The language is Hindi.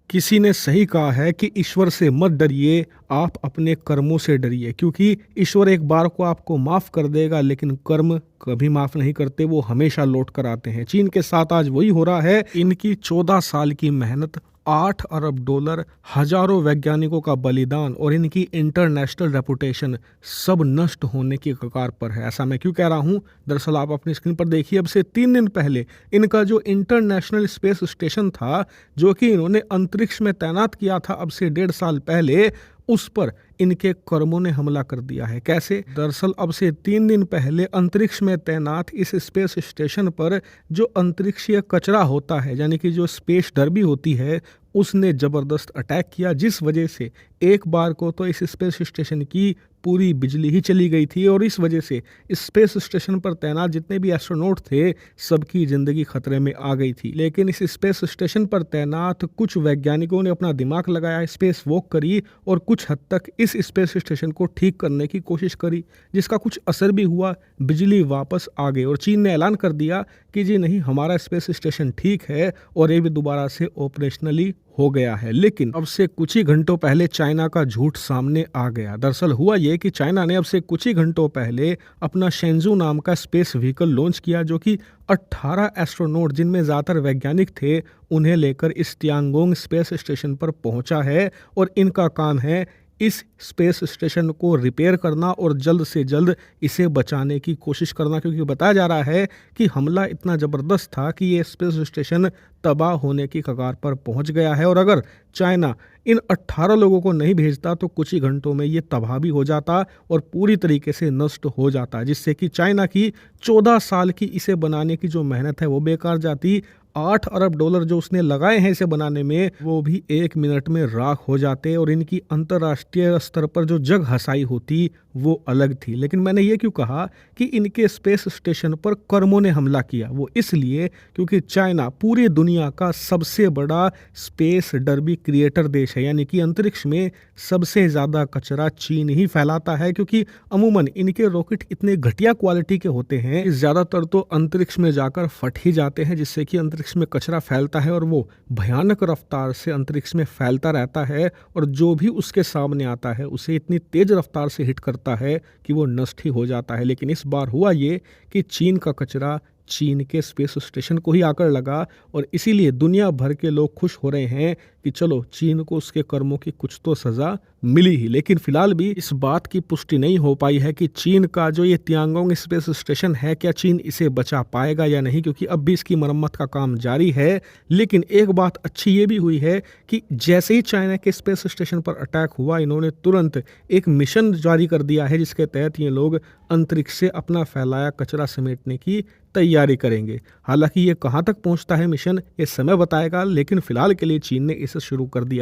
किसी ने सही कहा है कि ईश्वर से मत डरिए, आप अपने कर्मों से डरिए, क्योंकि ईश्वर एक बार को आपको माफ़ कर देगा लेकिन कर्म कभी माफ़ नहीं करते, वो हमेशा लौट कर आते हैं। चीन के साथ आज वही हो रहा है। इनकी 14 साल की मेहनत, 8 अरब डॉलर, हजारों वैज्ञानिकों का बलिदान और इनकी इंटरनेशनल रेपुटेशन सब नष्ट होने की कगार पर है। ऐसा मैं क्यों कह रहा हूँ? दरअसल आप अपनी स्क्रीन पर देखिए, अब से 3 दिन पहले इनका जो इंटरनेशनल स्पेस स्टेशन था, जो कि इन्होंने अंतरिक्ष में तैनात किया था अब से 1.5 साल पहले, उस पर इनके कर्मों ने हमला कर दिया है। कैसे? दरअसल अब से 3 दिन पहले अंतरिक्ष में तैनात इस स्पेस स्टेशन पर जो अंतरिक्षीय कचरा होता है, यानी कि जो स्पेस डर्बी होती है, उसने जबरदस्त अटैक किया, जिस वजह से एक बार को तो इस स्पेस स्टेशन की पूरी बिजली ही चली गई थी और इस वजह से इस स्पेस स्टेशन पर तैनात जितने भी एस्ट्रोनॉट थे, सबकी ज़िंदगी खतरे में आ गई थी। लेकिन इस स्पेस स्टेशन पर तैनात कुछ वैज्ञानिकों ने अपना दिमाग लगाया, स्पेस वॉक करी और कुछ हद तक इस स्पेस स्टेशन को ठीक करने की कोशिश करी, जिसका कुछ असर भी हुआ। बिजली वापस आ गई और चीन ने ऐलान कर दिया कि जी नहीं, हमारा स्पेस स्टेशन ठीक है और ये भी दोबारा से ऑपरेशनली हो गया है। लेकिन अब से कुछ ही घंटों पहले चाइना का झूठ सामने आ गया। दरअसल हुआ ये कि चाइना ने अब से कुछ ही घंटों पहले अपना शेंजू नाम का स्पेस व्हीकल लॉन्च किया, जो कि 18 एस्ट्रोनॉट, जिनमें ज़्यादातर वैज्ञानिक थे, उन्हें लेकर इस तियांगोंग स्पेस स्टेशन पर पहुंचा है और इनका काम है इस स्पेस स्टेशन को रिपेयर करना और जल्द से जल्द इसे बचाने की कोशिश करना, क्योंकि बताया जा रहा है कि हमला इतना ज़बरदस्त था कि ये स्पेस स्टेशन तबाह होने की कगार पर पहुंच गया है और अगर चाइना इन 18 लोगों को नहीं भेजता तो कुछ ही घंटों में ये तबाह भी हो जाता और पूरी तरीके से नष्ट हो जाता, जिससे कि चाइना की 14 साल की इसे बनाने की जो मेहनत है वो बेकार जाती। 8 अरब डॉलर जो उसने लगाए हैं इसे बनाने में, वो भी 1 मिनट में राख हो जाते और इनकी अंतर्राष्ट्रीय स्तर पर जो जग हंसाई होती वो अलग थी। लेकिन मैंने ये क्यों कहा कि इनके स्पेस स्टेशन पर कर्मों ने हमला किया? वो इसलिए क्योंकि चाइना पूरी दुनिया का सबसे बड़ा स्पेस डर्बी क्रिएटर देश है, यानी कि अंतरिक्ष में सबसे ज़्यादा कचरा चीन ही फैलाता है, क्योंकि अमूमन इनके रॉकेट इतने घटिया क्वालिटी के होते हैं कि ज़्यादातर तो अंतरिक्ष में जाकर फट ही जाते हैं, जिससे कि अंतरिक्ष में कचरा फैलता है और वो भयानक रफ्तार से अंतरिक्ष में फैलता रहता है और जो भी उसके सामने आता है उसे इतनी तेज रफ्तार से हिट करता है कि वो नष्ट ही हो जाता है। लेकिन इस बार हुआ ये कि चीन का कचरा चीन के स्पेस स्टेशन को ही आकर लगा और इसीलिए दुनिया भर के लोग खुश हो रहे हैं कि चलो चीन को उसके कर्मों की कुछ तो सज़ा मिली ही। लेकिन फिलहाल भी इस बात की पुष्टि नहीं हो पाई है कि चीन का जो ये तियांगोंग स्पेस स्टेशन है, क्या चीन इसे बचा पाएगा या नहीं, क्योंकि अब भी इसकी मरम्मत का काम जारी है। लेकिन एक बात अच्छी ये भी हुई है कि जैसे ही चाइना के स्पेस स्टेशन पर अटैक हुआ, इन्होंने तुरंत एक मिशन जारी कर दिया है, जिसके तहत ये लोग अंतरिक्ष से अपना फैलाया कचरा समेटने की तैयारी करेंगे। हालांकि ये कहाँ तक पहुंचता है मिशन, ये समय बताएगा, लेकिन फिलहाल के लिए चीन ने इसे शुरू कर दिया।